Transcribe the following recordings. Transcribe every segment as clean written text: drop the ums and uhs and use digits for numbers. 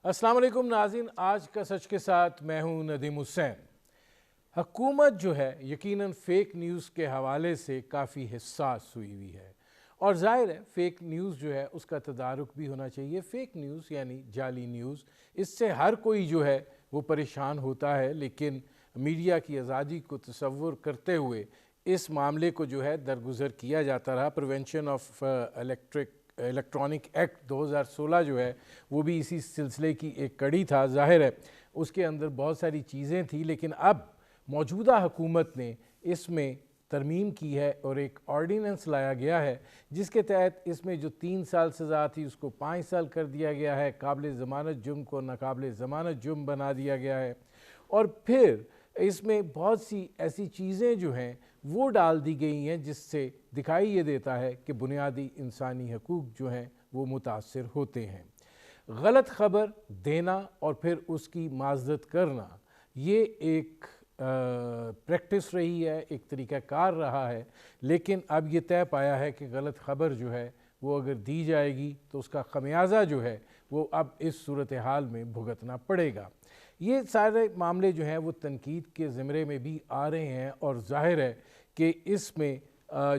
अस्सलाम वालेकुम नाज़रीन, आज का सच के साथ मैं हूं नदीम हुसैन। हुकूमत जो है यकीनन फ़ेक न्यूज़ के हवाले से काफ़ी हिस्सास हुई है और ज़ाहिर है फ़ेक न्यूज़ जो है उसका तदारुक भी होना चाहिए। फ़ेक न्यूज़ यानी जाली न्यूज़, इससे हर कोई जो है वो परेशान होता है, लेकिन मीडिया की आज़ादी को तसव्वुर करते हुए इस मामले को जो है दरगुजर किया जाता रहा। प्रिवेंशन ऑफ इलेक्ट्रॉनिक एक्ट 2016 जो है वो भी इसी सिलसिले की एक कड़ी था। ज़ाहिर है उसके अंदर बहुत सारी चीज़ें थी, लेकिन अब मौजूदा हुकूमत ने इसमें तरमीम की है और एक ऑर्डिनेंस लाया गया है जिसके तहत इसमें जो 3 साल सज़ा थी उसको 5 साल कर दिया गया है। काबिल ज़मानत जुर्म को नाकाबिल ज़मानत जुर्म बना दिया गया है और फिर इसमें बहुत सी ऐसी चीज़ें जो हैं वो डाल दी गई हैं जिससे दिखाई ये देता है कि बुनियादी इंसानी हकूक़ जो हैं वो मुतासर होते हैं। गलत ख़बर देना और फिर उसकी माज़रत करना ये एक प्रैक्टिस रही है, एक तरीक़ाकार रहा है, लेकिन अब ये तय पाया है कि गलत ख़बर जो है वो अगर दी जाएगी तो उसका ख़मियाज़ा जो है वो अब इस सूरत हाल में भुगतना पड़ेगा। ये सारे मामले जो हैं वो तनकीद के ज़िमरे में भी आ रहे हैं और ज़ाहिर है कि इसमें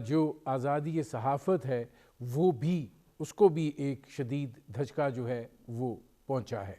जो आज़ादी सहाफ़त है वो भी, उसको भी एक शदीद धचका जो है वो पहुंचा है।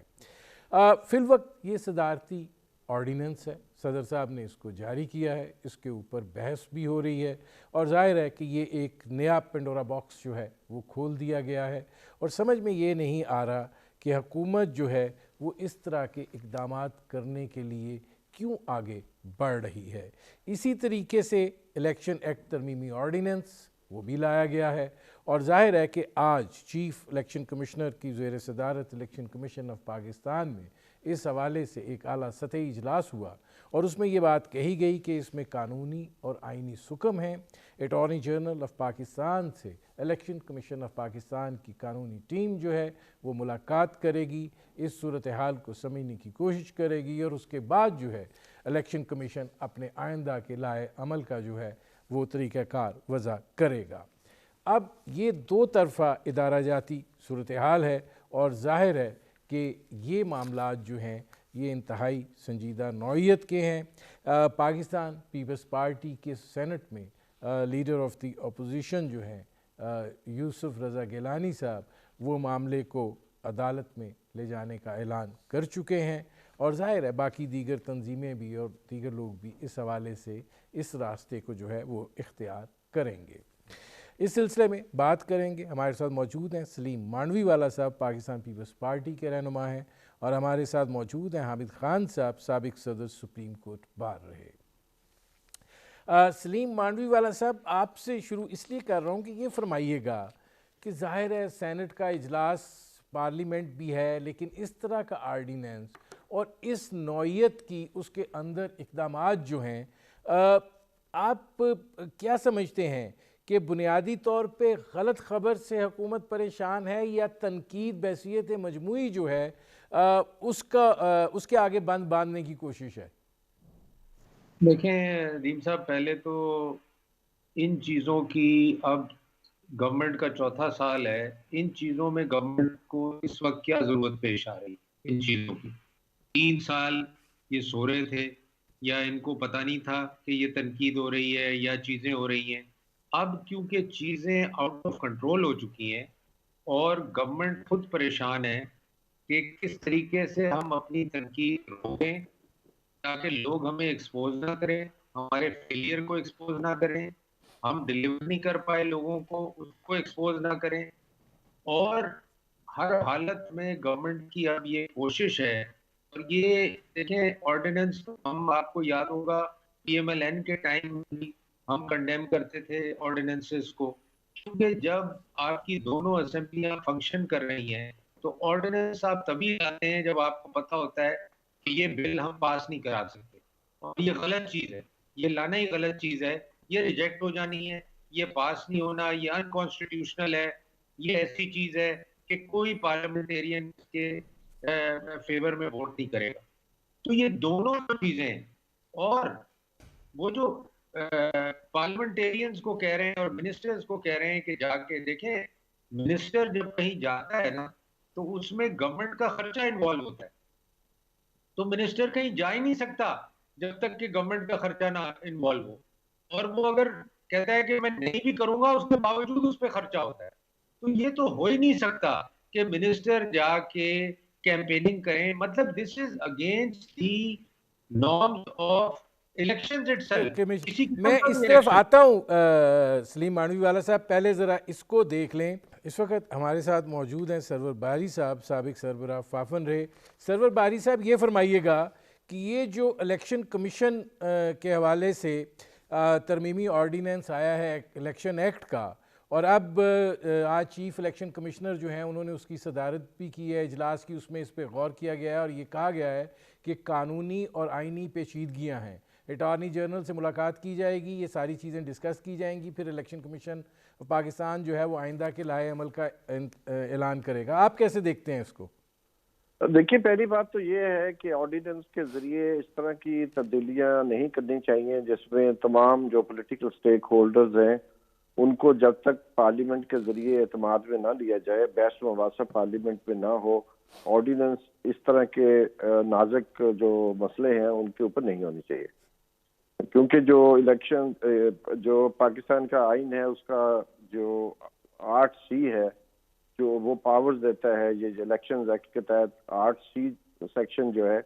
फ़िलवक्त ये सदारती ऑर्डिनेंस है, सदर साहब ने इसको जारी किया है, इसके ऊपर बहस भी हो रही है और ज़ाहिर है कि ये एक नया पेंडोरा बॉक्स जो है वो खोल दिया गया है और समझ में ये नहीं आ रहा कि हुकूमत जो है वो इस तरह के इक़दामात करने के लिए क्यों आगे बढ़ रही है। इसी तरीके से इलेक्शन एक्ट तरमीमी ऑर्डिनेंस वो भी लाया गया है और ज़ाहिर है कि आज चीफ़ इलेक्शन कमिश्नर की ज़ेर सदारत इलेक्शन कमीशन ऑफ पाकिस्तान में इस हवाले से एक आला सतही इजलास हुआ और उसमें ये बात कही गई कि इसमें कानूनी और आइनी सुकम है। अटॉर्नी जनरल ऑफ पाकिस्तान से इलेक्शन कमीशन ऑफ पाकिस्तान की कानूनी टीम जो है वो मुलाकात करेगी, इस सूरत हाल को समझने की कोशिश करेगी और उसके बाद जो है इलेक्शन कमीशन अपने आइंदा के लाए अमल का जो है वो तरीक़ाकार वज़ा करेगा। अब ये दो तरफ़ा इदारा जाती सूरत हाल है और ज़ाहिर है कि ये मामलात जो हैं ये इंतहाई संजीदा नौइयत के हैं। पाकिस्तान पीपल्स पार्टी के सेनेट में लीडर ऑफ द अपोजिशन जो हैं यूसुफ रज़ा गिलानी साहब वो मामले को अदालत में ले जाने का ऐलान कर चुके हैं और ज़ाहिर है बाकी दीगर तंजीमें भी और दीगर लोग भी इस हवाले से इस रास्ते को जो है वो इख्तियार करेंगे। इस सिलसिले में बात करेंगे, हमारे साथ मौजूद हैं सलीम मांडवी वाला साहब, पाकिस्तान पीपल्स पार्टी के रहनुमा हैं और हमारे साथ मौजूद हैं हामिद खान साहब, साबिक सदर सुप्रीम कोर्ट बार रहे। सलीम मांडवी वाला साहब, आपसे शुरू इसलिए कर रहा हूँ कि ये फरमाइएगा कि ज़ाहिर है सेनेट का इजलास, पार्लियामेंट भी है, लेकिन इस तरह का आर्डीनेंस और इस नौइयत की उसके अंदर इक़दामात जो हैं, आप क्या समझते हैं कि बुनियादी तौर पे गलत ख़बर से हुकूमत परेशान है या तनकीद बहसीयत मजमूई जो है उसके आगे बंद बांधने की कोशिश है? देखें दीम साहब, पहले तो इन चीज़ों की अब गवर्नमेंट का चौथा साल है। इन चीज़ों में गवर्नमेंट को इस वक्त क्या ज़रूरत पेश आ रही है इन चीज़ों की? 3 साल ये सो रहे थे या इनको पता नहीं था कि ये तनकीद हो रही है या चीज़ें हो रही हैं? अब क्योंकि चीज़ें आउट ऑफ कंट्रोल हो चुकी हैं और गवर्नमेंट खुद परेशान है कि किस तरीके से हम अपनी तनकीद रोकें ताकि लोग हमें एक्सपोज ना करें, हमारे फेलियर को एक्सपोज ना करें, हम डिलीवर नहीं कर पाए लोगों को उसको एक्सपोज ना करें। और हर हालत में गवर्नमेंट की अब ये कोशिश है। और ये देखें, ऑर्डिनेंस तो हम, आपको याद होगा पीएमएलएन के टाइम भी हम कंडेम करते थे ऑर्डिनेंसेस को, क्योंकि जब आपकी दोनों असेंबलियां फंक्शन कर रही हैं तो ऑर्डिनेंस आप तभी लाते हैं जब आपको पता होता है कि ये बिल हम पास नहीं करा सकते और ये गलत चीज है, ये लाना ही गलत चीज है, ये रिजेक्ट हो जानी है, ये पास नहीं होना, ये अनकॉन्स्टिट्यूशनल है, ये ऐसी चीज है कि कोई पार्लियामेंटेरियन के फेवर में वोट नहीं करेगा। तो ये दोनों चीजें हैं। और वो जो पार्लियामेंटेरियंस को कह रहे हैं और मिनिस्टर्स को कह रहे हैं कि जाके देखें, मिनिस्टर जब कहीं जाता है ना तो उसमें गवर्नमेंट का खर्चा इन्वॉल्व होता है। तो मिनिस्टर कहीं जा ही नहीं सकता जब तक कि गवर्नमेंट का खर्चा ना इन्वॉल्व हो। और वो अगर कहता है कि मैं नहीं भी करूंगा, उसके बावजूद उस पर खर्चा होता है। तो ये तो हो ही नहीं सकता कि मिनिस्टर जाके कैंपेनिंग करें। मतलब this is against the norms of elections itself, किसी किस्म मैं का इस भी तरफ इलेक्शन। आता हूँ सलीम मानवीवाला साहब, पहले ज़रा इसको देख लें। इस वक्त हमारे साथ मौजूद हैं सरवर बारी साहब, साबिक सरबरा फाफन रहे। सरवर बारी साहब, ये फरमाइएगा कि ये जो इलेक्शन कमीशन के हवाले से तरमीमी ऑर्डीनेंस आया है इलेक्शन एक्ट का, और अब आज चीफ इलेक्शन कमिश्नर जो हैं उन्होंने उसकी सदारत भी की है इजलास की, उसमें इस पर गौर किया गया है और ये कहा गया है कि कानूनी और आइनी पेचीदगियाँ हैं। अटॉर्नी जनरल से मुलाकात की जाएगी, ये सारी चीज़ें डिस्कस की जाएंगी, फिर इलेक्शन कमीशन पाकिस्तान जो है वो आइंदा के लाए अमल का ऐलान करेगा। आप कैसे देखते हैं इसको? देखिए, पहली बात तो ये है कि ऑर्डिनेंस के जरिए इस तरह की तब्दीलियां नहीं करनी चाहिए जिसमें तमाम जो पॉलिटिकल स्टेक होल्डर्स हैं उनको जब तक पार्लियामेंट के जरिए एतमाद में ना लिया जाए, बहस मुबासा पार्लियामेंट में ना हो, ऑर्डिनेंस इस तरह के नाजुक जो मसले हैं उनके ऊपर नहीं होनी चाहिए। क्योंकि जो इलेक्शन जो पाकिस्तान का आइन है उसका जो 8C है जो वो पावर्स देता है, ये इलेक्शन एक्ट के तहत 8C सेक्शन जो है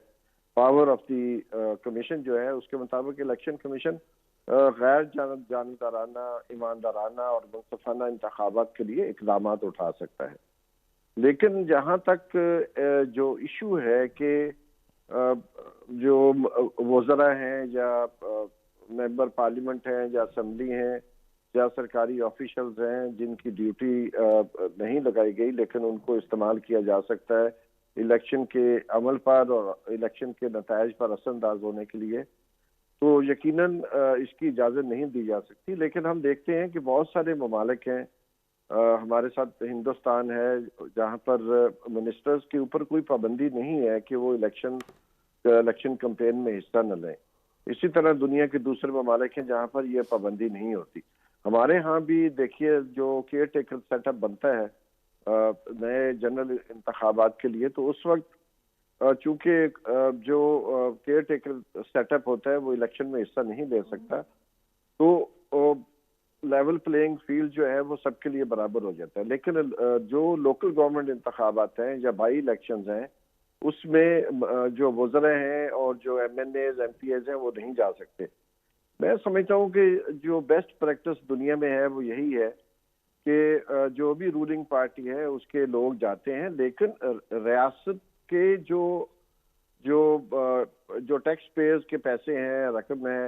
पावर ऑफ द कमीशन जो है, उसके मुताबिक इलेक्शन कमीशन गैर जानबदाराना, ईमानदाराना और मुनसफाना इंतखाबात के लिए इकदाम उठा सकता है। लेकिन जहाँ तक जो इशू है कि जो वज़रा हैं या मेंबर पार्लियामेंट हैं या असम्बली हैं या सरकारी ऑफिशियल्स हैं जिनकी ड्यूटी नहीं लगाई गई लेकिन उनको इस्तेमाल किया जा सकता है इलेक्शन के अमल पर और इलेक्शन के नताइज पर असरअंदाज होने के लिए, तो यकीनन इसकी इजाज़त नहीं दी जा सकती। लेकिन हम देखते हैं कि बहुत सारे ममालिक हैं, हमारे साथ हिंदुस्तान है, जहाँ पर मिनिस्टर्स के ऊपर कोई पाबंदी नहीं है कि वो इलेक्शन कैंपेन में हिस्सा न लें। इसी तरह दुनिया के दूसरे ममालिक हैं जहाँ पर यह पाबंदी नहीं होती। हमारे यहाँ भी देखिए जो केयर टेकर सेटअप बनता है नए जनरल इंतखाबात के लिए, तो उस वक्त चूंकि जो केयर टेकर सेटअप होता है वो इलेक्शन में हिस्सा नहीं ले सकता, तो लेवल प्लेइंग फील्ड जो है वो सबके लिए बराबर हो जाता है। लेकिन जो लोकल गवर्नमेंट इंतखाबात हैं या बाई इलेक्शंस हैं उसमें जो वज़रा हैं और जो MNAs MPAs हैं वो नहीं जा सकते। मैं समझता हूँ कि जो बेस्ट प्रैक्टिस दुनिया में है वो यही है कि जो भी रूलिंग पार्टी है उसके लोग जाते हैं, लेकिन रियासत के जो टैक्स पेयर्स के पैसे हैं, रकम है,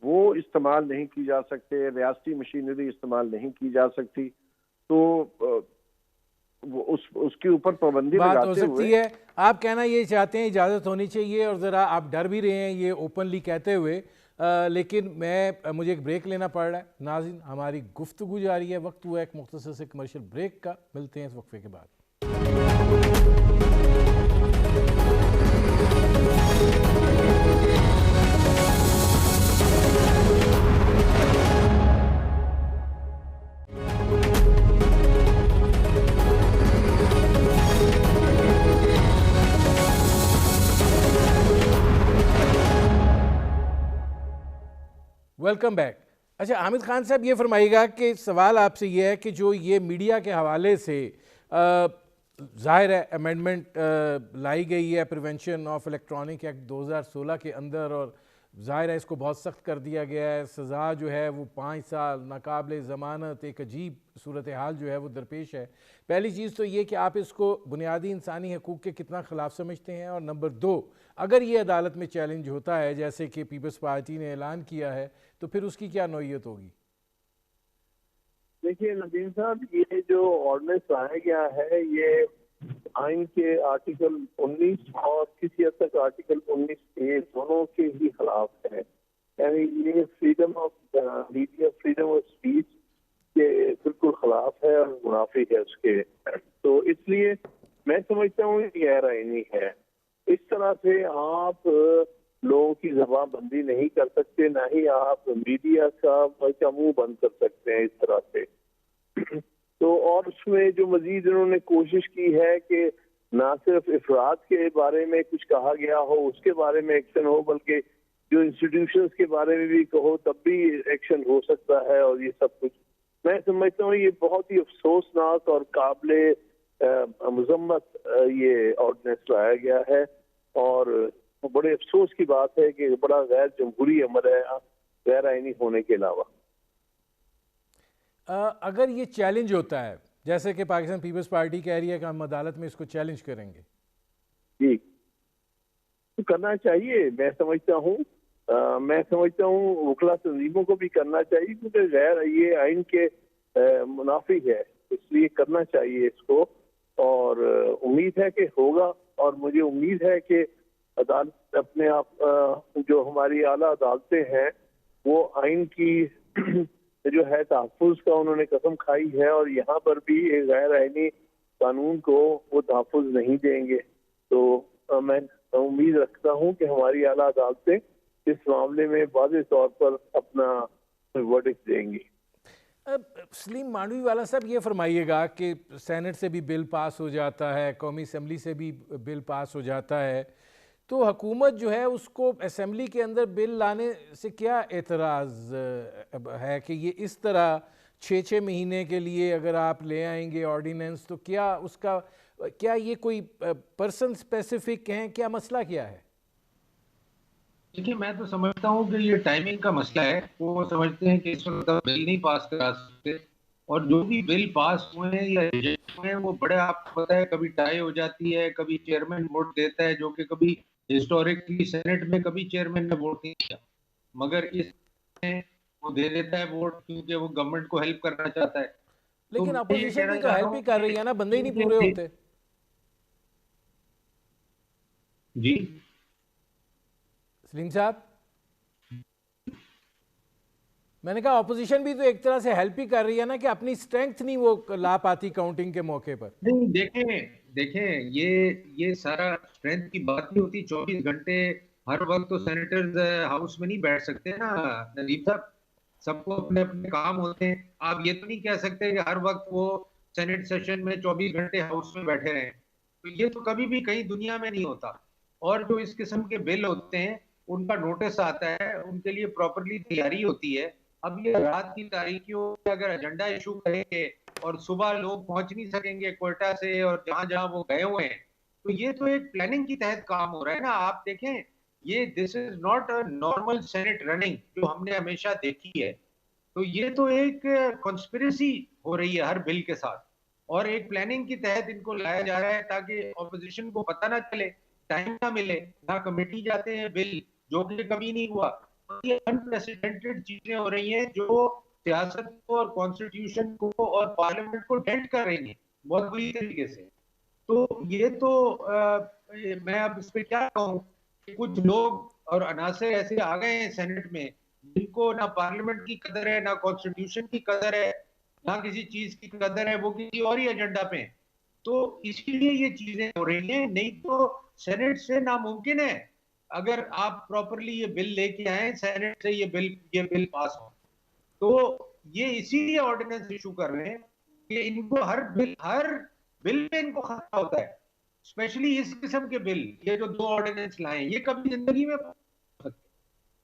वो इस्तेमाल नहीं की जा सकते, रियासती मशीनरी इस्तेमाल नहीं की जा सकती। तो उसके ऊपर पाबंदी बात हो सकती है। आप कहना ये चाहते हैं इजाज़त होनी चाहिए, और ज़रा आप डर भी रहे हैं ये ओपनली कहते हुए, लेकिन मुझे एक ब्रेक लेना पड़ रहा है। नाज़रीन, हमारी गुफ्तगू जारी है, वक्त हुआ एक मुख्तसर से कमर्शियल ब्रेक का। मिलते हैं इस वक्फे के बाद। Welcome back. अच्छा, हामिद खान साहब, ये फरमाइएगा कि सवाल आपसे ये है कि जो ये मीडिया के हवाले से ज़ाहिर है अमेंडमेंट लाई गई है प्रिवेंशन ऑफ इलेक्ट्रॉनिक एक्ट 2016 के अंदर, और ज़ाहिर है इसको बहुत सख्त कर दिया गया है। सज़ा जो है वो 5 साल, नाकाबिले ज़मानत, एक अजीब सूरत हाल जो है वो दरपेश है। पहली चीज़ तो ये कि आप इसको बुनियादी इंसानी हकूक़ के कितना ख़िलाफ़ समझते हैं, और नंबर 2, अगर ये अदालत में चैलेंज होता है जैसे कि पीपल्स पार्टी ने ऐलान किया है, तो फिर उसकी क्या नौइयत होगी? देखिए नदीम साहब, ये जो ऑर्डिनेंस लाया गया है ये आइन के आर्टिकल 19 और किसी हद तक आर्टिकल 19A दोनों के ही खिलाफ है। यानी ये freedom of media, freedom of speech के बिल्कुल खिलाफ है और मुनाफी है उसके। तो इसलिए मैं समझता हूँ ये गैर आइनी है। इस तरह से आप लोगों की जबान बंदी नहीं कर सकते, ना ही आप मीडिया का मुंह बंद कर सकते हैं इस तरह से। तो और उसमें जो मजीद इन्होंने कोशिश की है कि ना सिर्फ अफराद के बारे में कुछ कहा गया हो, उसके बारे में एक्शन हो, बल्कि जो इंस्टीट्यूशंस के बारे में भी कहो तब भी एक्शन हो सकता है। और ये सब कुछ मैं समझता हूँ ये बहुत ही अफसोसनाक और काबिले मजम्मत ये ऑर्डिनेंस लाया गया है, और बड़े अफसोस की बात है कि बड़ा गैर जमहूरी अमल है, गैर आईनी होने के अलावा। अगर ये चैलेंज होता है, जैसे कि पाकिस्तान पीपल्स पार्टी कह रही है कि हम अदालत में इसको चैलेंज करेंगे, जी तो करना चाहिए। मैं समझता हूँ वकला तंजीमों को भी करना चाहिए, क्योंकि गैर ये आइन के मुनाफी है, इसलिए करना चाहिए इसको। और उम्मीद है कि होगा, और मुझे उम्मीद है कि अदालत अपने आप जो हमारी आला अदालतें हैं वो आइन की जो है तहफ़्फ़ुज़ का उन्होंने कसम खाई है, और यहाँ पर भी एक गैर आइनी कानून को वो तहफ़्फ़ुज़ नहीं देंगे। तो मैं उम्मीद रखता हूँ कि हमारी आला अदालतें इस मामले में वाज़ेह तौर पर अपना वर्डिक्ट देंगी। सलीम मांडवी वाला साहब, ये फरमाइएगा कि सेनेट से भी बिल पास हो जाता है, कौमी असम्बली से भी बिल पास हो जाता है, तो हुकूमत जो है उसको असम्बली के अंदर बिल लाने से क्या एतराज़ है कि ये इस तरह 6-6 महीने के लिए अगर आप ले आएंगे ऑर्डिनेंस, तो क्या ये कोई पर्सन स्पेसिफिक हैं, क्या मसला क्या है? देखिए, मैं तो समझता हूँ कि ये टाइमिंग का मसला है। वो समझते हैं कि इस वक्त बिल नहीं पास करा सकते, और जो भी बिल पास हुए हैं या रिजेक्ट हुए हैं वो बड़े, आपको पता है, कभी टाई हो जाती है, कभी चेयरमैन वोट देता है, जो कि कभी हिस्टोरिकली सेनेट में कभी चेयरमैन ने वोट नहीं दिया, मगर इस वो दे देता है वोट, क्योंकि वो गवर्नमेंट को हेल्प करना चाहता है। तो लेकिन मैं ये अपोजिशन कहना भी तो चाह रहा हेल्प ही हूँ कर रही है ना, बंदे ही नहीं पूरे होते। जी सलीम साहब, मैंने कहा अपोजिशन भी तो एक तरह से हेल्प ही कर रही है ना, कि अपनी स्ट्रेंथ नहीं वो ला पाती काउंटिंग के मौके पर। नहीं, देखें ये सारा स्ट्रेंथ की बात नहीं होती। 24 घंटे हर वक्त तो सेनेटर्स हाउस में नहीं बैठ सकते ना नदीम साहब, सबको अपने अपने काम होते हैं। आप ये तो नहीं कह सकते कि हर वक्त वो सेनेट सेशन में 24 घंटे हाउस में बैठे रहें, तो ये तो कभी भी कहीं दुनिया में नहीं होता। और जो इस किस्म के बिल होते हैं उनका नोटिस आता है, उनके लिए प्रॉपरली तैयारी होती है। अब ये रात की तारीखियों में अगर एजेंडा इशू करेंगे और सुबह लोग पहुंच नहीं सकेंगे कोयटा से और जहां जहां वो गए हुए हैं, तो ये तो एक प्लानिंग के तहत काम हो रहा है ना। आप देखें, ये this is not a normal senate running जो हमने हमेशा देखी है। तो ये तो एक कॉन्स्पिरेसी हो रही है हर बिल के साथ, और एक प्लानिंग के तहत इनको लाया जा रहा है ताकि ऑपोजिशन को पता ना चले, टाइम ना मिले, ना कमेटी जाते हैं बिल, जो कि कभी नहीं हुआ। तो ये अनप्रेसिडेंटेड चीजें हो रही हैं जो सियासत को और कॉन्स्टिट्यूशन को और पार्लियामेंट को डेंट कर रही हैं बहुत बुरी तरीके से। तो ये तो मैं अब इस पे क्या कहूँ कि कुछ लोग और अनासर ऐसे आ गए हैं सेनेट में जिनको ना पार्लियामेंट की कदर है, ना कॉन्स्टिट्यूशन की कदर है, ना किसी चीज की कदर है, वो किसी और ही एजेंडा पे हैं। तो इसीलिए ये चीजें हो रही हैं, नहीं तो सेनेट से नामुमकिन है अगर आप प्रॉपरली ये बिल लेके आए सेनेट से ये बिल पास हो। तो ये इसीलिए ऑर्डिनेंस इशू कर रहे हैं कि इनको हर बिल पे इनको खतरा होता है, स्पेशली इस किस्म के बिल, ये जो 2 ऑर्डिनेंस लाए ये कभी जिंदगी में सकते।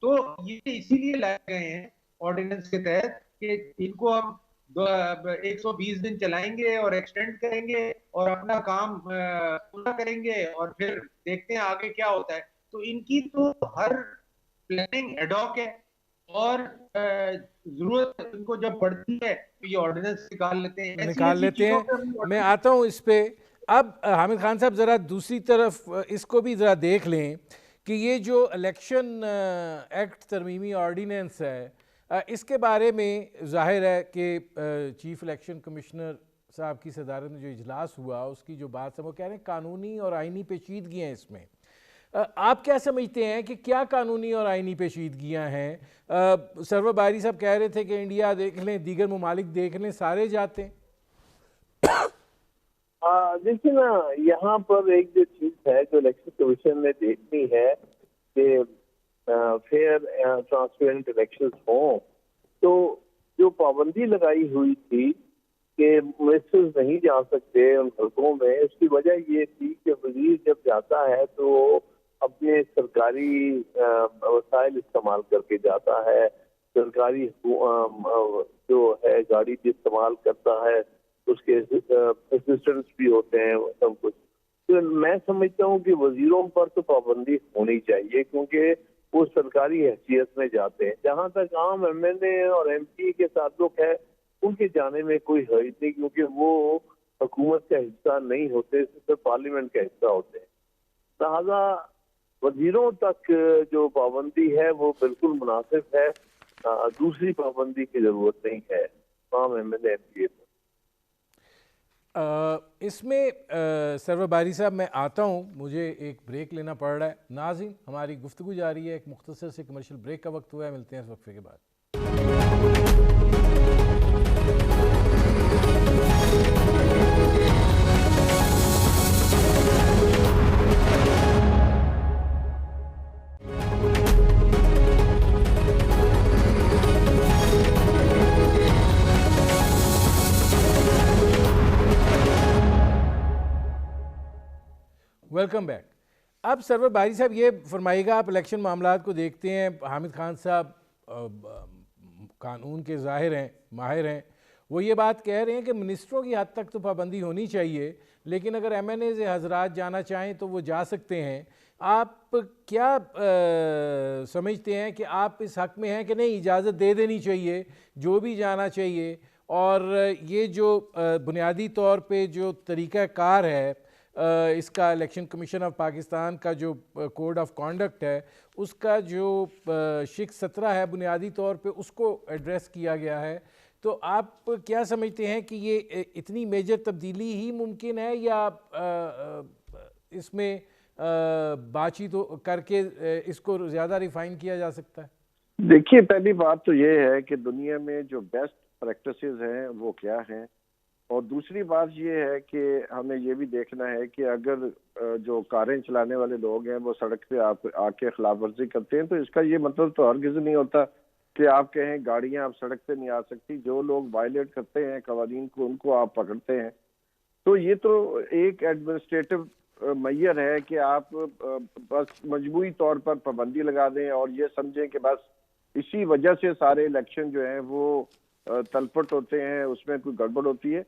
तो ये इसीलिए लाए गए हैं ऑर्डिनेंस के तहत कि इनको हम 120 दिन चलाएंगे और एक्सटेंड करेंगे और अपना काम पूरा करेंगे, और फिर देखते हैं आगे क्या होता है। तो इनकी तो हर प्लानिंग एडॉक है, और जरूरत इनको जब पड़ती है तो ये ऑर्डिनेंस निकाल लेते हैं। निकाल ऐसी लेते चीजों हैं। पर मैं आता हूँ इस पे। अब हामिद खान साहब, ज़रा दूसरी तरफ इसको भी ज़रा देख लें कि ये जो इलेक्शन एक्ट तरमीमी ऑर्डिनेंस है, इसके बारे में जाहिर है कि चीफ इलेक्शन कमिश्नर साहब की सदारत में जो इजलास हुआ उसकी जो बात है वो कह रहे हैं कानूनी और आइनी पेचीदगियाँ हैं इसमें। आप क्या समझते हैं कि क्या कानूनी और आइनी पेचीदगियाँ हैं? सरवर बारी साहब कह रहे थे कि इंडिया देख लें, दीगर ममालिक देख लें, सारे जाते हैं। देखिए ना, यहाँ पर एक जो चीज है जो इलेक्शन कमीशन ने देखनी है कि फेयर ट्रांसपेरेंट इलेक्शंस हों, तो जो पाबंदी लगाई हुई थी कि मिनिस्टर्स नहीं जा सकते उन हलकों में। उसकी वजह ये थी कि वजीर जब जाता है तो अपने सरकारी वसाइल इस्तेमाल करके जाता है, सरकारी जो है गाड़ी भी इस्तेमाल करता है, उसके असिस्टेंट्स भी होते हैं, सब कुछ। तो मैं समझता हूँ कि वजीरों पर तो पाबंदी होनी चाहिए, क्योंकि वो सरकारी हैसियत में जाते हैं। जहाँ तक आम MNA और MP के ताल्लुक है, उनके जाने में कोई हर्ज नहीं, क्योंकि वो हुकूमत का हिस्सा नहीं होते, सिर्फ पार्लियामेंट का हिस्सा होते हैं। लिहाजा वजीरों तक जो पाबंदी है वो बिल्कुल मुनासिब है। दूसरी पाबंदी की जरूरत नहीं है तमाम MNA MP पर। इसमें सरवर बारी साहब मैं आता हूँ, मुझे एक ब्रेक लेना पड़ रहा है। नाज़रीन, हमारी गुफ्तगू जारी है, एक मुख्तसर से कमर्शियल ब्रेक का वक्त हुआ है। मिलते हैं इस वक्फे के बाद। Welcome back. अब सरवर बारी साहब ये फरमाइएगा, आप इलेक्शन मामलात को देखते हैं, हामिद खान साहब कानून के ज़ाहिर हैं, माहिर हैं, वो ये बात कह रहे हैं कि मिनिस्टरों की हद तक तो पाबंदी होनी चाहिए, लेकिन अगर MNA से हजरात जाना चाहें तो वो जा सकते हैं। आप क्या समझते हैं कि आप इस हक़ में हैं कि नहीं, इजाज़त दे देनी चाहिए, जो भी जाना चाहिए? और ये जो बुनियादी तौर पे जो तरीक़ाकार है इसका, इलेक्शन कमीशन ऑफ पाकिस्तान का जो कोड ऑफ कॉन्डक्ट है, उसका जो शिक 17 है, बुनियादी तौर पे उसको एड्रेस किया गया है। तो आप क्या समझते हैं कि ये इतनी मेजर तब्दीली ही मुमकिन है, या इसमें बातचीत करके इसको ज़्यादा रिफाइन किया जा सकता है? देखिए, पहली बात तो ये है कि दुनिया में जो बेस्ट प्रैक्टिसेस हैं वो क्या हैं, और दूसरी बात ये है कि हमें ये भी देखना है कि अगर जो कारें चलाने वाले लोग हैं वो सड़क पे आके खिलाफ वर्जी करते हैं, तो इसका ये मतलब तो हरगिज़ नहीं होता कि आप कहें गाड़ियां आप सड़क पे नहीं आ सकती। जो लोग वायलेट करते हैं कवानीन को, उनको आप पकड़ते हैं। तो ये तो एक एडमिनिस्ट्रेटिव मैयर है कि आप बस मजबूरी तौर पर पाबंदी लगा दें और ये समझें कि बस इसी वजह से सारे इलेक्शन जो हैं वो तलपट होते हैं, उसमें कोई गड़बड़ होती है।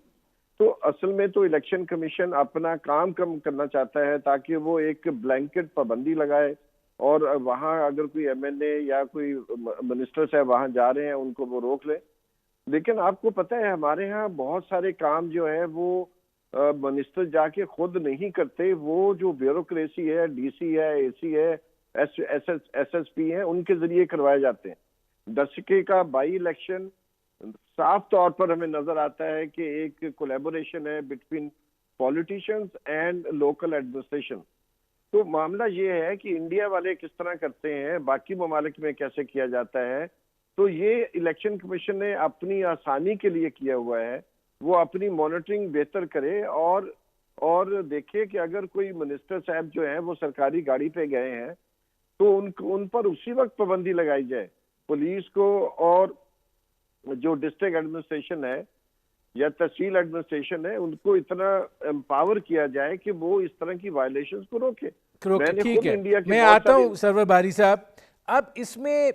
तो असल में तो इलेक्शन कमीशन अपना काम कम करना चाहता है ताकि वो एक ब्लैंकेट पाबंदी लगाए, और वहाँ अगर कोई MNA या कोई मिनिस्टर्स है वहाँ जा रहे हैं उनको वो रोक ले। लेकिन आपको पता है हमारे यहाँ बहुत सारे काम जो है वो मिनिस्टर जाके खुद नहीं करते, वो जो ब्यूरोक्रेसी है, DC है, AC है, SSP है, उनके जरिए करवाए जाते हैं। दशके का बाई इलेक्शन साफ तौर पर हमें नजर आता है कि एक कोलैबोरेशन है between politicians and local administration. तो मामला ये है कि इंडिया वाले किस तरह करते हैं, बाकी ममालिक में कैसे किया जाता है। तो ये इलेक्शन कमीशन ने अपनी आसानी के लिए किया हुआ है, वो अपनी मॉनिटरिंग बेहतर करे और देखे कि अगर कोई मिनिस्टर साहब जो हैं वो सरकारी गाड़ी पे गए हैं तो उन पर उसी वक्त पाबंदी लगाई जाए। पुलिस को और जो डिस्ट्रिक्ट एडमिनिस्ट्रेशन है या तहसील एडमिनिस्ट्रेशन है, उनको इतना एम्पावर किया जाए कि वो इस तरह की वायलेशंस को रोके। ठीक है, मैं आता हूँ सरवर बारी साहब। अब इसमें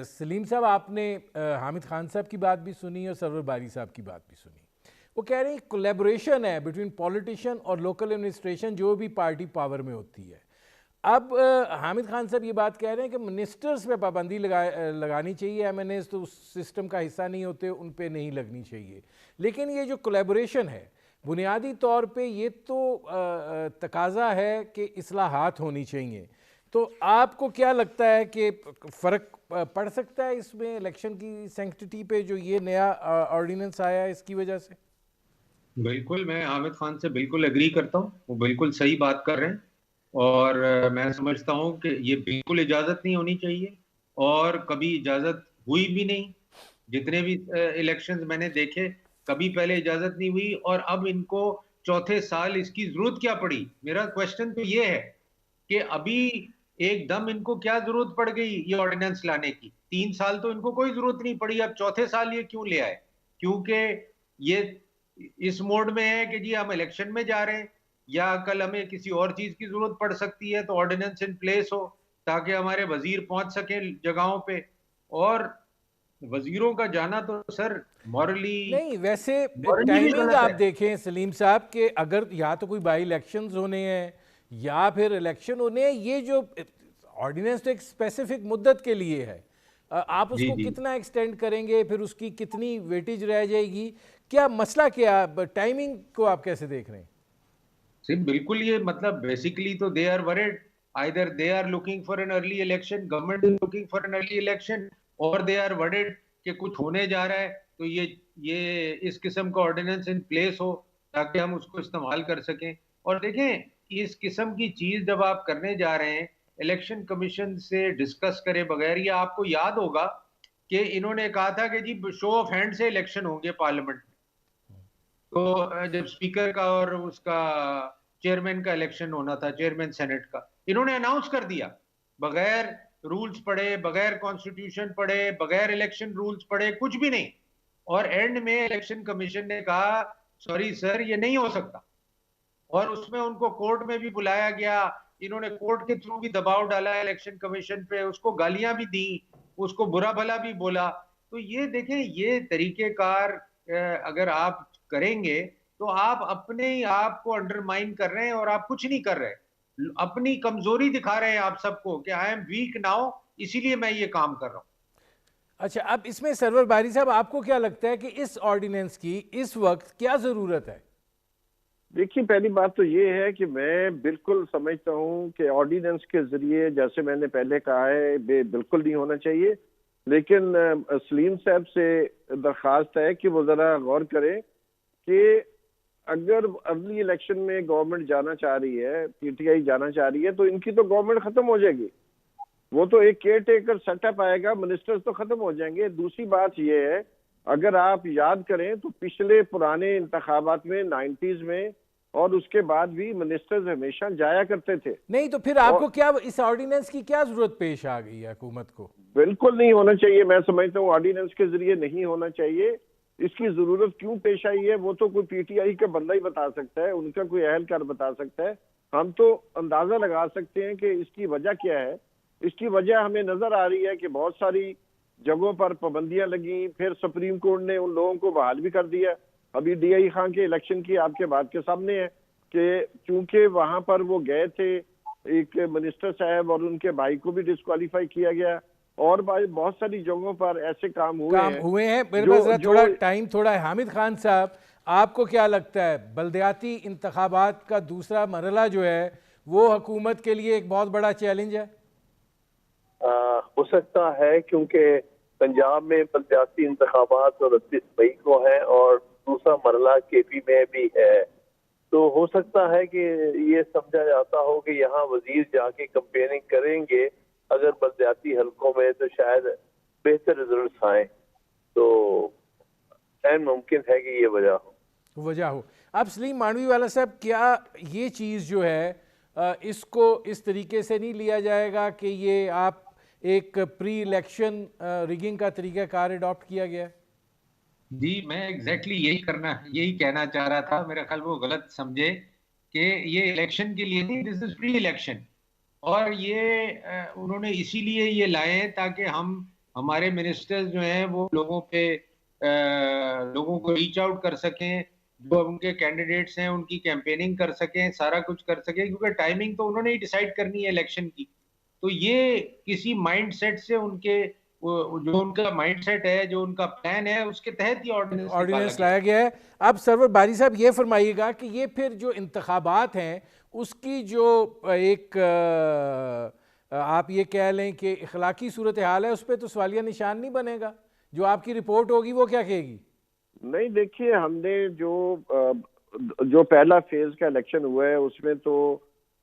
सलीम साहब, आपने हामिद खान साहब की बात भी सुनी और सरवर बारी साहब की बात भी सुनी। वो कह रहे हैं कोलैबोरेशन है बिटवीन पॉलिटिशियन और लोकल एडमिनिस्ट्रेशन, जो भी पार्टी पावर में होती है। अब हामिद खान साहब ये बात कह रहे हैं कि मिनिस्टर्स पे पाबंदी लगानी चाहिए, MNAs तो उस सिस्टम का हिस्सा नहीं होते, उन पे नहीं लगनी चाहिए। लेकिन ये जो कोलैबोरेशन है, बुनियादी तौर पे ये तो तकाजा है कि इस्लाहात होनी चाहिए। तो आपको क्या लगता है कि फ़र्क पड़ सकता है इसमें इलेक्शन की सैंक्टिटी पे, जो ये नया ऑर्डिनेंस आया है इसकी वजह से? बिल्कुल, मैं हामिद खान से बिल्कुल एग्री करता हूँ, वो बिल्कुल सही बात कर रहे हैं। और मैं समझता हूँ कि ये बिल्कुल इजाज़त नहीं होनी चाहिए, और कभी इजाज़त हुई भी नहीं। जितने भी इलेक्शंस मैंने देखे, कभी पहले इजाज़त नहीं हुई, और अब इनको चौथे साल इसकी ज़रूरत क्या पड़ी? मेरा क्वेश्चन तो ये है कि अभी एकदम इनको क्या ज़रूरत पड़ गई ये ऑर्डिनेंस लाने की? 3 साल तो इनको कोई ज़रूरत नहीं पड़ी, अब चौथे साल ये क्यों ले आए? क्योंकि ये इस मोड में है कि जी हम इलेक्शन में जा रहे हैं, या कल हमें किसी और चीज की जरूरत पड़ सकती है तो ऑर्डिनेंस इन प्लेस हो ताकि हमारे वजीर पहुंच सके जगहों पे। और वजीरों का जाना तो सर मॉरली नहीं, वैसे मॉरली भी टाइमिंग गलत आप है। देखें सलीम साहब के, अगर या तो कोई बाई इलेक्शंस होने हैं या फिर इलेक्शन होने हैं, ये जो ऑर्डिनेंस तो एक स्पेसिफिक मुद्दत के लिए है, आप जी उसको जी कितना एक्सटेंड करेंगे, फिर उसकी कितनी वेटेज रह जाएगी, क्या मसला, क्या टाइमिंग को आप कैसे देख रहे हैं? सिर्फ बिल्कुल, ये मतलब बेसिकली तो they are worried, either they are looking for an early election, government is looking for an early election, और दे आर वरिड कि कुछ होने जा रहा है तो ये इस किस्म का ऑर्डिनेंस इन प्लेस हो ताकि हम उसको इस्तेमाल कर सकें। और देखें, इस किस्म की चीज जब आप करने जा रहे हैं इलेक्शन कमीशन से डिस्कस करे बगैर, ये आपको याद होगा कि इन्होंने कहा था कि जी शो ऑफ हैंड से इलेक्शन होंगे पार्लियामेंट में। तो जब स्पीकर का और उसका चेयरमैन का इलेक्शन होना था, चेयरमैन सेनेट का, इन्होंने अनाउंस कर दिया बगैर रूल्स पढ़े, बगैर कॉन्स्टिट्यूशन पढ़े, बगैर इलेक्शन रूल्स पढ़े, कुछ भी नहीं। और एंड में इलेक्शन कमीशन ने कहा सॉरी सर ये नहीं हो सकता, और उसमें उनको कोर्ट में भी बुलाया गया। इन्होंने कोर्ट के थ्रू भी दबाव डाला इलेक्शन कमीशन पे, उसको गालियां भी दी, उसको बुरा भला भी बोला। तो ये देखें, ये तरीकेकार अगर आप करेंगे तो आप अपने ही आप को अंडरमाइन कर रहे हैं और आप कुछ नहीं कर रहे, अपनी कमजोरी दिखा रहे हैं आप सबको कि आई एम वीक नाउ, इसीलिए मैं ये काम कर रहा हूं। अच्छा, अब इसमें सरवर बारी साहब, आपको क्या लगता है कि इस ऑर्डिनेंस की इस वक्त क्या ज़रूरत है? देखिए, पहली बात तो ये है कि मैं बिल्कुल समझता हूँ कि ऑर्डिनेंस के जरिए, जैसे मैंने पहले कहा है, बिल्कुल नहीं होना चाहिए। लेकिन सलीम साहब से दरख्वास्त है कि वो जरा गौर करें कि अगर अर्ली इलेक्शन में गवर्नमेंट जाना चाह रही है, पीटीआई जाना चाह रही है, तो इनकी तो गवर्नमेंट खत्म हो जाएगी। वो तो एक केयर टेकर सेटअप आएगा, मिनिस्टर्स तो खत्म हो जाएंगे। दूसरी बात ये है, अगर आप याद करें तो पिछले पुराने इंतखाबात में 90s में और उसके बाद भी मिनिस्टर्स हमेशा जाया करते थे। नहीं तो फिर आपको क्या इस ऑर्डिनेंस की क्या जरूरत पेश आ गई है हुकूमत को? बिल्कुल नहीं होना चाहिए। मैं समझता हूँ ऑर्डिनेंस के जरिए नहीं होना चाहिए। इसकी जरूरत क्यों पेश आई है वो तो कोई पीटीआई का बंदा ही बता सकता है, उनका कोई अहलकार बता सकता है। हम तो अंदाजा लगा सकते हैं कि इसकी वजह क्या है। इसकी वजह हमें नजर आ रही है कि बहुत सारी जगहों पर पाबंदियां लगी, फिर सुप्रीम कोर्ट ने उन लोगों को बहाल भी कर दिया। अभी डीआई खान के इलेक्शन की आपके बात के सामने है कि चूंकि वहां पर वो गए थे, एक मिनिस्टर साहब और उनके भाई को भी डिस्क्वालीफाई किया गया, और बहुत सारी जगहों पर ऐसे काम हुए हैं। मेरे पास जरा थोड़ा टाइम थोड़ा है। हामिद खान साहब, आपको क्या लगता है बल्दियाती इंतखाबात का दूसरा मरहला जो है वो हुकूमत के लिए एक बहुत बड़ा चैलेंज है? हो सकता है, क्योंकि पंजाब में बल्दियाती इंतखाबात और 29 मई को है और दूसरा मरला केपी में भी है। तो हो सकता है कि ये समझा जाता हो कि यहाँ वजीर जाके कंपेनिंग करेंगे अगर बल्दियाती हलकों में, तो शायद बेहतर रिजल्ट आए। तो ऐन मुमकिन है कि ये वजह हो। अब सलीम मानवी वाला साहब, क्या ये चीज़ जो है इसको इस तरीके से नहीं लिया जाएगा कि ये आप एक प्री इलेक्शन रिगिंग का तरीका कार अडॉप्ट किया गया? जी, मैं एग्जैक्टली यही कहना चाह रहा था। मेरा ख्याल वो गलत समझे कि ये इलेक्शन के लिए नहीं, दिस इज प्री इलेक्शन। और ये उन्होंने इसीलिए ये लाए ताकि हमारे मिनिस्टर्स जो हैं वो लोगों को रीच आउट कर सकें, जो उनके कैंडिडेट्स हैं उनकी कैंपेनिंग कर सकें, सारा कुछ कर सकें, क्योंकि टाइमिंग तो उन्होंने ही डिसाइड करनी है इलेक्शन की। तो ये किसी माइंडसेट से जो उनका माइंडसेट है, जो उनका प्लान है, उसके तहत ही ऑर्डिनेंस लाया गया है। अब सरवर बारी साहब ये फरमाइएगा कि ये फिर जो इंतखाबात हैं उसकी जो एक आप ये कह लें कि इखलाकी सूरत हाल है, उस पर तो सवालिया निशान नहीं बनेगा? जो आपकी रिपोर्ट होगी वो क्या कहेगी? नहीं, देखिए, हमने जो पहला फेज का इलेक्शन हुआ है उसमें तो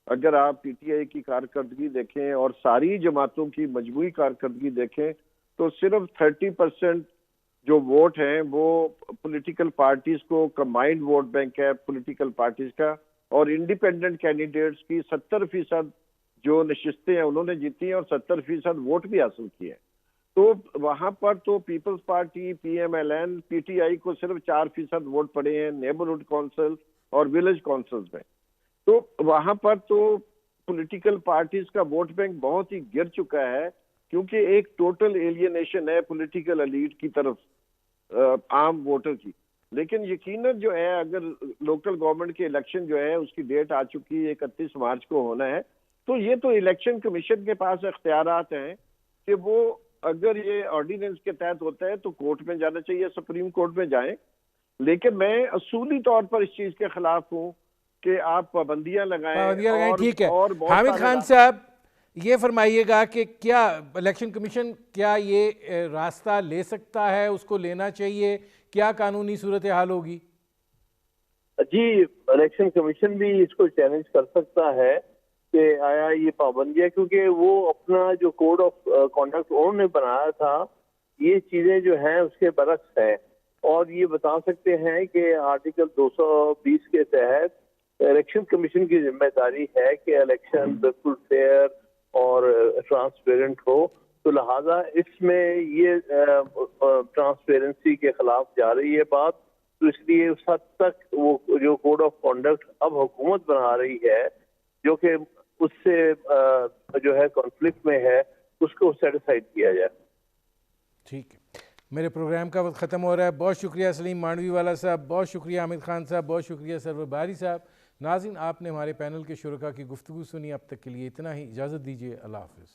अगर आप पीटीआई की कारकर्दगी देखें और सारी जमातों की मजमूई कारकर्दगी देखें तो सिर्फ 30% जो वोट हैं वो पॉलिटिकल पार्टीज को, कंबाइंड वोट बैंक है पॉलिटिकल पार्टीज का, और इंडिपेंडेंट कैंडिडेट्स की 70% जो नशिस्तें हैं उन्होंने जीती हैं और 70% वोट भी हासिल किए हैं। तो वहां पर तो पीपल्स पार्टी, PMLN, PTI को सिर्फ 4% वोट पड़े हैं नेबरहुड काउंसिल और विलेज काउंसिल्स में। तो वहां पर तो पॉलिटिकल पार्टीज का वोट बैंक बहुत ही गिर चुका है, क्योंकि एक टोटल एलियनेशन है पॉलिटिकल एलीट की तरफ आम वोटर की। लेकिन यकीनन जो है, अगर लोकल गवर्नमेंट के इलेक्शन जो है उसकी डेट आ चुकी है, 31 मार्च को होना है, तो ये तो इलेक्शन कमीशन के पास इख्तियारात हैं कि वो अगर ये ऑर्डिनेंस के तहत होता है तो कोर्ट में जाना चाहिए, सुप्रीम कोर्ट में जाएं। लेकिन मैं असूली तौर पर इस चीज के खिलाफ हूं कि आप पाबंदियां लगाएं। ठीक है। और हामिद खान साहब, ये फरमाइएगा कि क्या इलेक्शन कमीशन क्या ये रास्ता ले सकता है, उसको लेना चाहिए, क्या कानूनी सूरत हाल होगी? जी, इलेक्शन कमीशन भी इसको चैलेंज कर सकता है कि आया ये पाबंदियां, क्योंकि वो अपना जो कोड ऑफ कॉन्डक्ट उन्होंने बनाया था, ये चीजें जो हैं उसके बरक्स है। और ये बता सकते हैं कि आर्टिकल 220 के तहत इलेक्शन कमीशन की जिम्मेदारी है कि इलेक्शन बिल्कुल फेयर और ट्रांसपेरेंट हो। तो लिहाजा इसमें ये ट्रांसपेरेंसी के खिलाफ जा रही है बात। तो इसलिए उस हद तक वो जो कोड ऑफ कॉन्डक्ट अब हुकूमत बना रही है, जो कि उससे जो है कॉन्फ्लिक्ट में है, उसको सेटिस्फाइड किया जाए। ठीक है, मेरे प्रोग्राम का वक्त ख़त्म हो रहा है। बहुत शुक्रिया सलीम मांडवी वाला साहब, बहुत शुक्रिया हामिद खान साहब, बहुत शुक्रिया सरवर बारी साहब। नाज़रीन, आपने हमारे पैनल के शुरका की गुफ्तगू सुनी। अब तक के लिए इतना ही, इजाज़त दीजिए, अल्लाह हाफ़िज़।